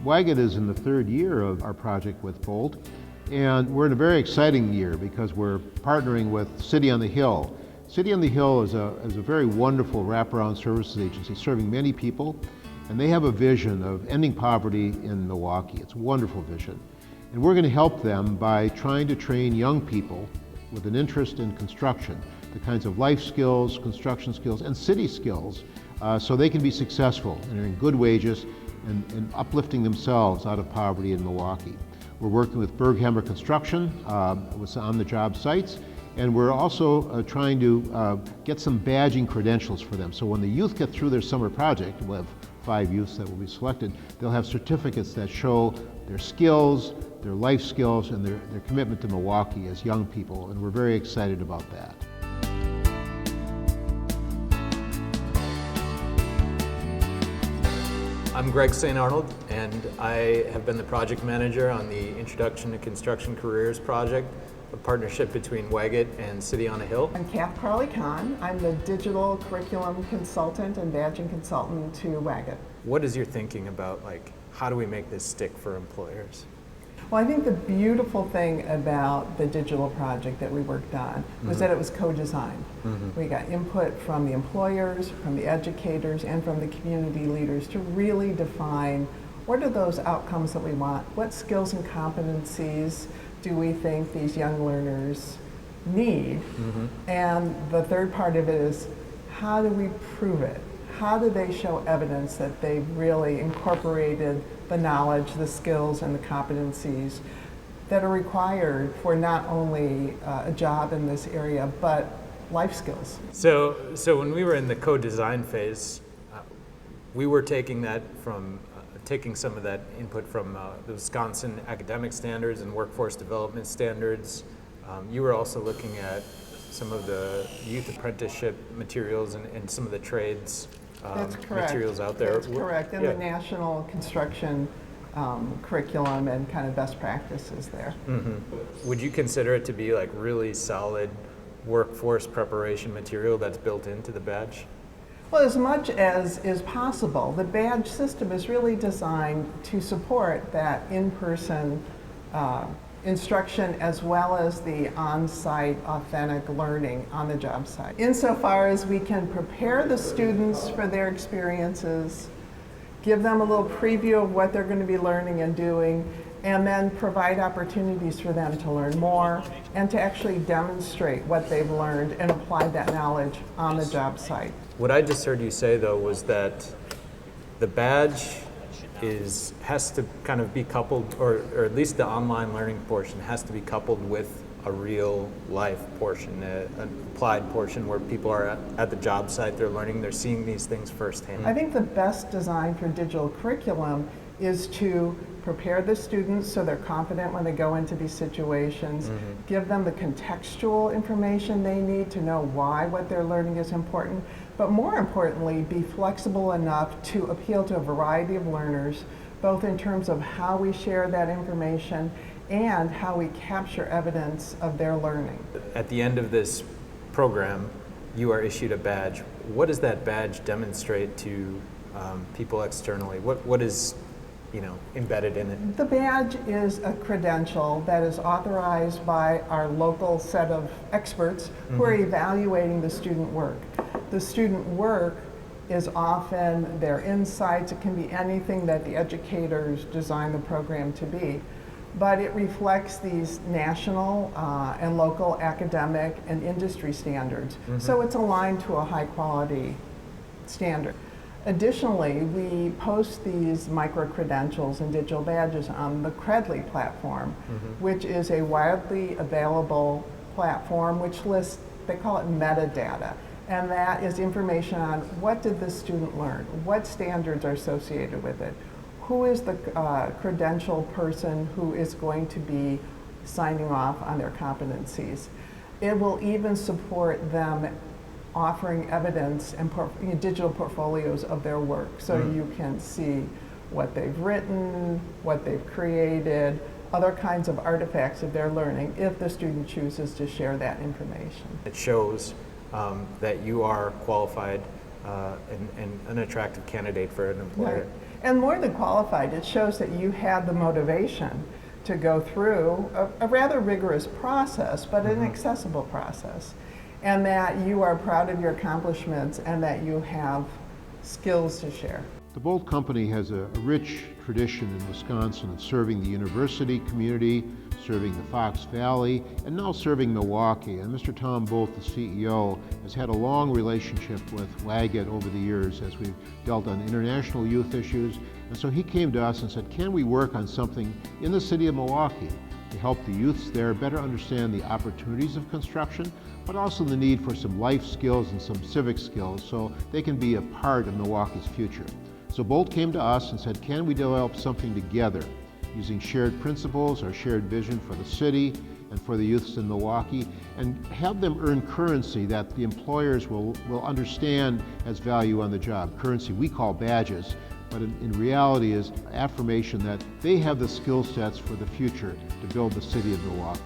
WAGET is in the third year of our project with Boldt, and we're in a very exciting year because we're partnering with City on the Hill. City on the Hill is a very wonderful wraparound services agency serving many people, and they have a vision of ending poverty in Milwaukee. It's a wonderful vision. And we're going to help them by trying to train young people with an interest in construction, the kinds of life skills, construction skills, and city skills, so they can be successful and earn good wages and uplifting themselves out of poverty in Milwaukee. We're working with Berghammer Construction with on-the-job sites, and we're also trying to get some badging credentials for them. So when the youth get through their summer project, we'll have 5 youths that will be selected, they'll have certificates that show their skills, their life skills, and their commitment to Milwaukee as young people, and we're very excited about that. I'm Greg St. Arnold, and I have been the project manager on the Introduction to Construction Careers project, a partnership between WAGET and City on a Hill. I'm Kath Carley-Kahn. I'm the digital curriculum consultant and badging consultant to WAGET. What is your thinking about, how do we make this stick for employers? Well, I think the beautiful thing about the digital project that we worked on was that it was co-designed. We got input from the employers, from the educators, and from the community leaders to really define what are those outcomes that we want, what skills and competencies do we think these young learners need, and the third part of it is how do we prove it? How do they show evidence that they've really incorporated the knowledge, the skills, and the competencies that are required for not only a job in this area, but life skills? So when we were in the co-design phase, we were taking some of that input from the Wisconsin academic standards and workforce development standards. You were also looking at some of the youth apprenticeship materials and some of the trades materials out there. That's correct, and the national construction curriculum and kind of best practices there. Would you consider it to be really solid workforce preparation material that's built into the badge? Well, as much as is possible. The badge system is really designed to support that in-person instruction as well as the on-site authentic learning on the job site. Insofar as we can prepare the students for their experiences, give them a little preview of what they're going to be learning and doing, and then provide opportunities for them to learn more and to actually demonstrate what they've learned and apply that knowledge on the job site. What I just heard you say, though, was that the badge has to kind of be coupled, or at least the online learning portion has to be coupled with a real life portion, an applied portion where people are at the job site, they're learning, they're seeing these things firsthand. I think the best design for digital curriculum is to prepare the students so they're confident when they go into these situations, give them the contextual information they need to know why what they're learning is important, but more importantly, be flexible enough to appeal to a variety of learners, both in terms of how we share that information and how we capture evidence of their learning. At the end of this program, you are issued a badge. What does that badge demonstrate to people externally? What is embedded in it? The badge is a credential that is authorized by our local set of experts who are evaluating the student work. The student work is often their insights. It can be anything that the educators design the program to be. But it reflects these national and local academic and industry standards. So it's aligned to a high quality standard. Additionally, we post these micro-credentials and digital badges on the Credly platform, which is a widely available platform which lists, they call it metadata. And that is information on what did the student learn, what standards are associated with it, who is the credential person who is going to be signing off on their competencies. It will even support them offering evidence and digital portfolios of their work, so you can see what they've written, what they've created, other kinds of artifacts of their learning if the student chooses to share that information. It shows that you are qualified and an attractive candidate for an employer. Right. And more than qualified, it shows that you had the motivation to go through a rather rigorous process, but an accessible process, and that you are proud of your accomplishments and that you have skills to share. The Boldt Company has a rich tradition in Wisconsin of serving the university community, serving the Fox Valley, and now serving Milwaukee. And Mr. Tom Boldt, the CEO, has had a long relationship with WAGET over the years as we've dealt on international youth issues. And so he came to us and said, can we work on something in the city of Milwaukee to help the youths there better understand the opportunities of construction, but also the need for some life skills and some civic skills so they can be a part of Milwaukee's future. So Boldt came to us and said, can we develop something together using shared principles or shared vision for the city and for the youths in Milwaukee, and have them earn currency that the employers will understand as value on the job. Currency we call badges, but in reality is affirmation that they have the skill sets for the future to build the city of Milwaukee.